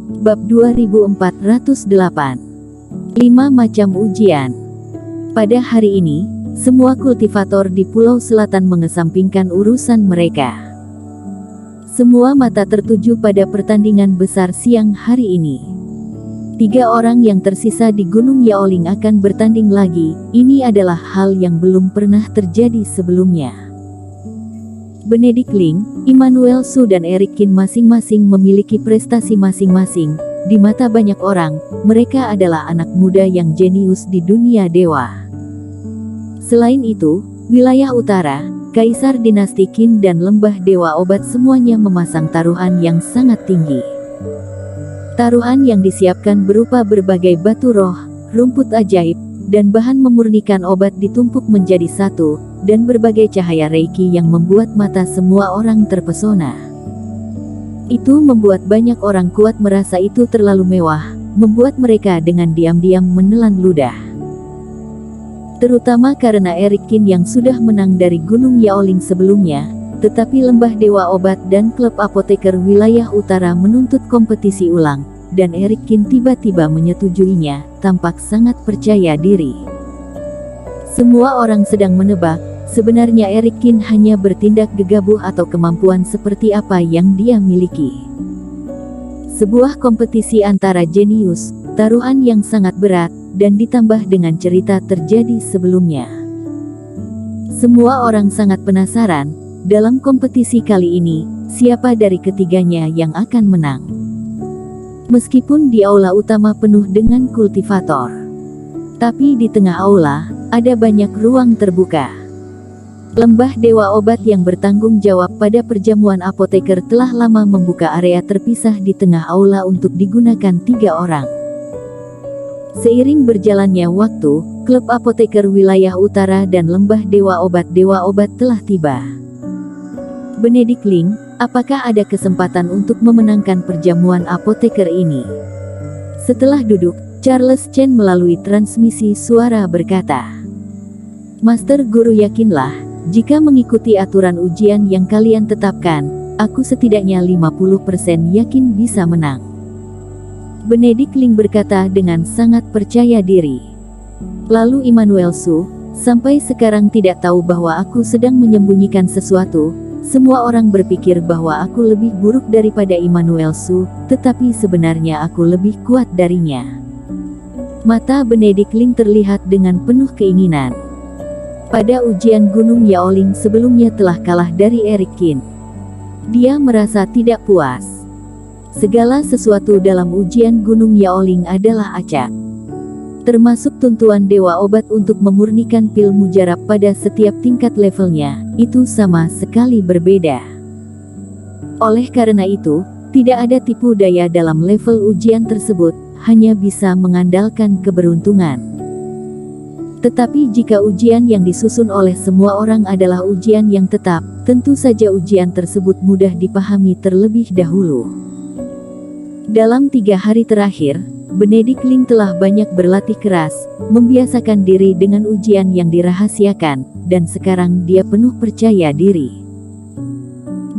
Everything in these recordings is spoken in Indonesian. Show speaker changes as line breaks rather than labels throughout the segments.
Bab 2408. 5 macam ujian. Pada hari ini, semua kultivator di Pulau Selatan mengesampingkan urusan mereka. Semua mata tertuju pada pertandingan besar siang hari ini. 3 orang yang tersisa di Gunung Yaoling akan bertanding lagi. Ini adalah hal yang belum pernah terjadi sebelumnya. Benedict Ling, Immanuel Su dan Eric Qin masing-masing memiliki prestasi masing-masing. Di mata banyak orang, mereka adalah anak muda yang jenius di dunia dewa. Selain itu, wilayah utara, Kaisar Dinasti Qin dan Lembah Dewa Obat semuanya memasang taruhan yang sangat tinggi. Taruhan yang disiapkan berupa berbagai batu roh, rumput ajaib, dan bahan memurnikan obat ditumpuk menjadi satu, dan berbagai cahaya reiki yang membuat mata semua orang terpesona. Itu membuat banyak orang kuat merasa itu terlalu mewah, membuat mereka dengan diam-diam menelan ludah. Terutama karena Eric Qin yang sudah menang dari Gunung Yaoling sebelumnya, tetapi Lembah Dewa Obat dan klub apoteker wilayah utara menuntut kompetisi ulang, dan Eric Qin tiba-tiba menyetujuinya, tampak sangat percaya diri. Semua orang sedang menebak, sebenarnya Eric Qin hanya bertindak gegabah atau kemampuan seperti apa yang dia miliki. Sebuah kompetisi antara jenius, taruhan yang sangat berat, dan ditambah dengan cerita terjadi sebelumnya. Semua orang sangat penasaran, dalam kompetisi kali ini, siapa dari ketiganya yang akan menang. Meskipun di aula utama penuh dengan kultivator, tapi di tengah aula, ada banyak ruang terbuka. Lembah Dewa Obat yang bertanggung jawab pada perjamuan apoteker telah lama membuka area terpisah di tengah aula untuk digunakan 3 orang. Seiring berjalannya waktu, klub apoteker wilayah utara dan Lembah Dewa Obat telah tiba. Benedict Ling, apakah ada kesempatan untuk memenangkan perjamuan apoteker ini? Setelah duduk, Charles Chen melalui transmisi suara berkata, "Master Guru, yakinlah, jika mengikuti aturan ujian yang kalian tetapkan, aku setidaknya 50% yakin bisa menang." Benedict Ling berkata dengan sangat percaya diri. Lalu Immanuel Su, "Sampai sekarang tidak tahu bahwa aku sedang menyembunyikan sesuatu. Semua orang berpikir bahwa aku lebih buruk daripada Immanuel Su, tetapi sebenarnya aku lebih kuat darinya." Mata Benedict Ling terlihat dengan penuh keinginan. Pada ujian Gunung Yaoling sebelumnya telah kalah dari Eric Qin. Dia merasa tidak puas. Segala sesuatu dalam ujian Gunung Yaoling adalah acak. Termasuk tuntuan Dewa Obat untuk memurnikan pil mujarab pada setiap tingkat levelnya, itu sama sekali berbeda. Oleh karena itu, tidak ada tipu daya dalam level ujian tersebut, hanya bisa mengandalkan keberuntungan. Tetapi jika ujian yang disusun oleh semua orang adalah ujian yang tetap, tentu saja ujian tersebut mudah dipahami terlebih dahulu. Dalam 3 hari terakhir, Benedict Ling telah banyak berlatih keras, membiasakan diri dengan ujian yang dirahasiakan, dan sekarang dia penuh percaya diri.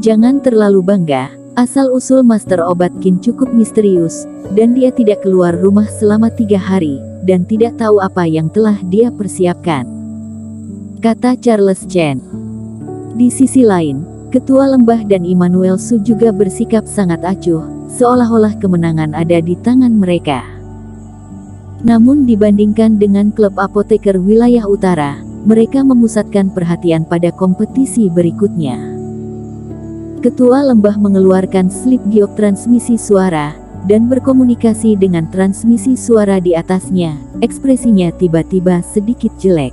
Jangan terlalu bangga, asal-usul Master Obat Qin cukup misterius, dan dia tidak keluar rumah selama 3 hari, dan tidak tahu apa yang telah dia persiapkan, kata Charles Chen. Di sisi lain, Ketua Lembah dan Immanuel Su juga bersikap sangat acuh, seolah-olah kemenangan ada di tangan mereka. Namun dibandingkan dengan klub apoteker wilayah utara, mereka memusatkan perhatian pada kompetisi berikutnya. Ketua Lembah mengeluarkan slip giok transmisi suara, dan berkomunikasi dengan transmisi suara di atasnya. Ekspresinya tiba-tiba sedikit jelek.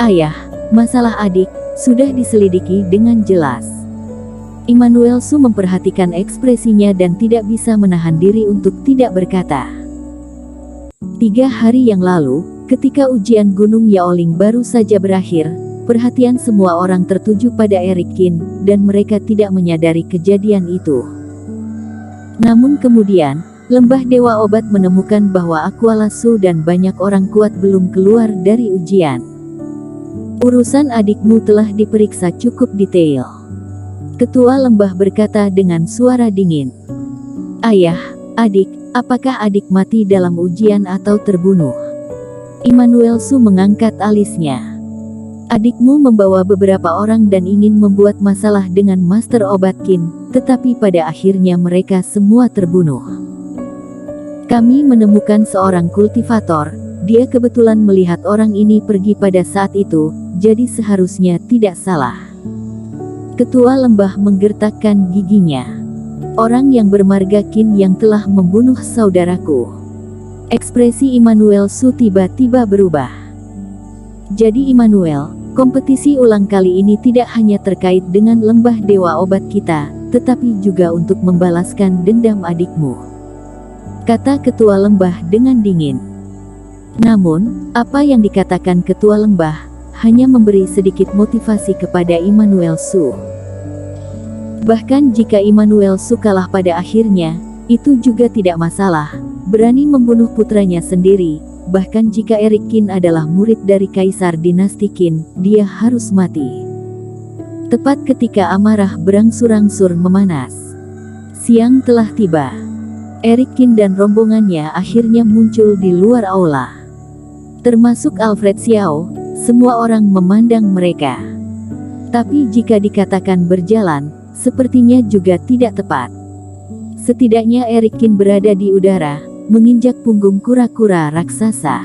"Ayah, masalah adik sudah diselidiki dengan jelas." Immanuel Su memperhatikan ekspresinya dan tidak bisa menahan diri untuk tidak berkata. 3 hari yang lalu, ketika ujian Gunung Yaoling baru saja berakhir, perhatian semua orang tertuju pada Eric Qin, dan mereka tidak menyadari kejadian itu. Namun kemudian, Lembah Dewa Obat menemukan bahwa Aquala Su dan banyak orang kuat belum keluar dari ujian. "Urusan adikmu telah diperiksa cukup detail," Ketua Lembah berkata dengan suara dingin. "Ayah, "Adik, apakah adik mati dalam ujian atau terbunuh?" Immanuel Su mengangkat alisnya. "Adikmu membawa beberapa orang dan ingin membuat masalah dengan Master Obat Qin, tetapi pada akhirnya mereka semua terbunuh. Kami menemukan seorang kultivator, dia kebetulan melihat orang ini pergi pada saat itu, jadi seharusnya tidak salah." Ketua lembah menggertakkan giginya. "Orang yang bermarga Qin yang telah membunuh saudaraku." Ekspresi Immanuel Su tiba-tiba berubah. "Jadi Immanuel, kompetisi ulang kali ini tidak hanya terkait dengan lembah dewa obat kita, tetapi juga untuk membalaskan dendam adikmu," kata ketua lembah dengan dingin. Namun, apa yang dikatakan ketua lembah hanya memberi sedikit motivasi kepada Immanuel Su. Bahkan jika Immanuel Su kalah pada akhirnya, itu juga tidak masalah. Berani membunuh putranya sendiri, bahkan jika Erik Qin adalah murid dari Kaisar Dinasti Qin, dia harus mati. Tepat ketika amarah berangsur-angsur memanas, siang telah tiba. Erik Qin dan rombongannya akhirnya muncul di luar aula. Termasuk Alfred Xiao, semua orang memandang mereka. Tapi jika dikatakan berjalan, sepertinya juga tidak tepat. Setidaknya Erik Qin berada di udara, menginjak punggung kura-kura raksasa.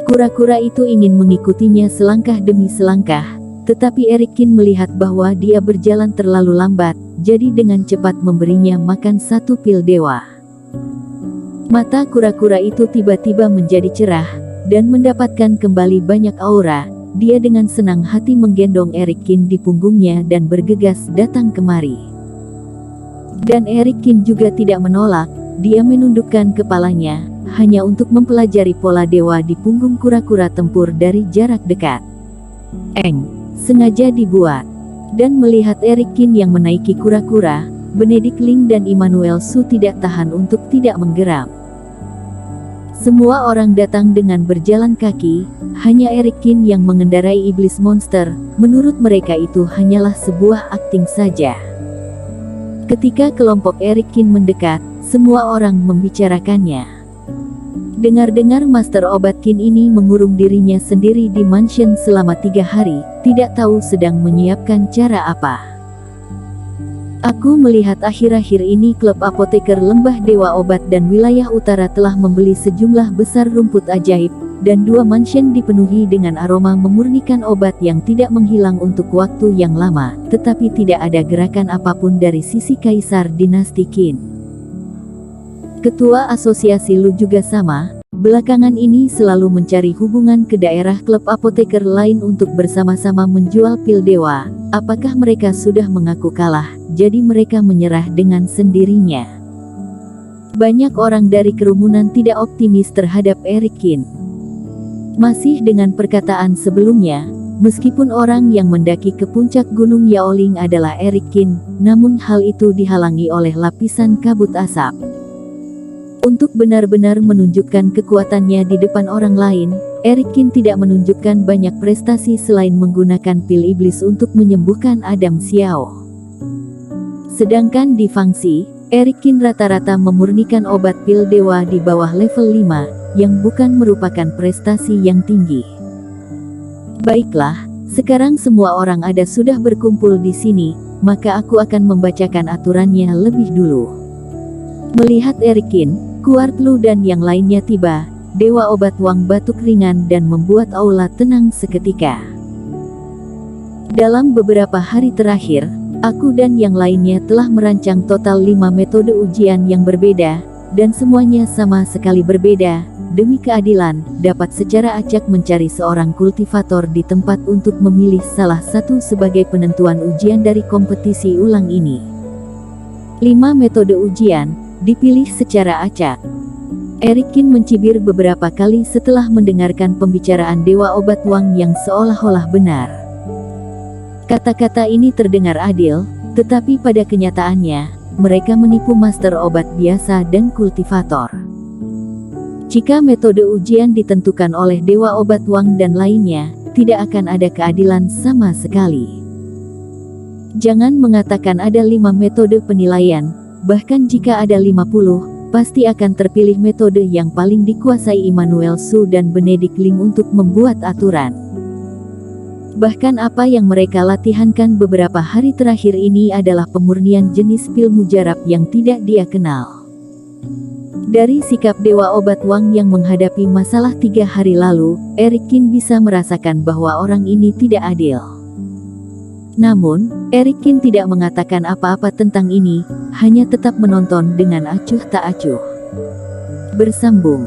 Kura-kura itu ingin mengikutinya selangkah demi selangkah, tetapi Erik Qin melihat bahwa dia berjalan terlalu lambat, jadi dengan cepat memberinya makan satu pil dewa. Mata kura-kura itu tiba-tiba menjadi cerah, dan mendapatkan kembali banyak aura. Dia dengan senang hati menggendong Erik Qin di punggungnya dan bergegas datang kemari. Dan Erik Qin juga tidak menolak, dia menundukkan kepalanya, hanya untuk mempelajari pola dewa di punggung kura-kura tempur dari jarak dekat. Sengaja dibuat. Dan melihat Erik Qin yang menaiki kura-kura, Benedict Ling dan Immanuel Su tidak tahan untuk tidak menggeram. Semua orang datang dengan berjalan kaki, hanya Erik Qin yang mengendarai iblis monster. Menurut mereka itu hanyalah sebuah akting saja. Ketika kelompok Erik Qin mendekat, semua orang membicarakannya. Dengar-dengar Master Obat Qin ini mengurung dirinya sendiri di mansion selama 3 hari, tidak tahu sedang menyiapkan cara apa. "Aku melihat akhir-akhir ini klub apoteker Lembah Dewa Obat dan Wilayah Utara telah membeli sejumlah besar rumput ajaib, dan 2 mansion dipenuhi dengan aroma memurnikan obat yang tidak menghilang untuk waktu yang lama, tetapi tidak ada gerakan apapun dari sisi Kaisar Dinasti Qin." Ketua asosiasi Lu juga sama, belakangan ini selalu mencari hubungan ke daerah klub apoteker lain untuk bersama-sama menjual pil dewa. Apakah mereka sudah mengaku kalah, jadi mereka menyerah dengan sendirinya? Banyak orang dari kerumunan tidak optimis terhadap Erik Qin. Masih dengan perkataan sebelumnya, meskipun orang yang mendaki ke puncak Gunung Yaoling adalah Erik Qin, namun hal itu dihalangi oleh lapisan kabut asap. Untuk benar-benar menunjukkan kekuatannya di depan orang lain, Erik Qin tidak menunjukkan banyak prestasi selain menggunakan pil iblis untuk menyembuhkan Adam Xiao. Sedangkan di Fangxi, Erik Qin rata-rata memurnikan obat pil dewa di bawah level 5, yang bukan merupakan prestasi yang tinggi. Baiklah, sekarang semua orang ada sudah berkumpul di sini, maka aku akan membacakan aturannya lebih dulu. Melihat Erik Qin, Kuart Lu dan yang lainnya tiba, Dewa Obat Wang batuk ringan dan membuat aula tenang seketika. Dalam beberapa hari terakhir, aku dan yang lainnya telah merancang total 5 metode ujian yang berbeda, dan semuanya sama sekali berbeda. Demi keadilan, dapat secara acak mencari seorang kultivator di tempat untuk memilih salah satu sebagai penentuan ujian dari kompetisi ulang ini. 5 metode ujian dipilih secara acak. Erik Qin mencibir beberapa kali setelah mendengarkan pembicaraan Dewa Obat Wang yang seolah-olah benar. Kata-kata ini terdengar adil, tetapi pada kenyataannya, mereka menipu master obat biasa dan kultivator. Jika metode ujian ditentukan oleh Dewa Obat Wang dan lainnya, tidak akan ada keadilan sama sekali. Jangan mengatakan ada 5 metode penilaian. Bahkan jika ada 50, pasti akan terpilih metode yang paling dikuasai Immanuel Su dan Benedict Ling untuk membuat aturan. Bahkan apa yang mereka latihankan beberapa hari terakhir ini adalah pemurnian jenis pil mujarab yang tidak dia kenal. Dari sikap Dewa Obat Wang yang menghadapi masalah 3 hari lalu, Eric Qin bisa merasakan bahwa orang ini tidak adil. Namun, Eric Qin tidak mengatakan apa-apa tentang ini, hanya tetap menonton dengan acuh tak acuh. Bersambung.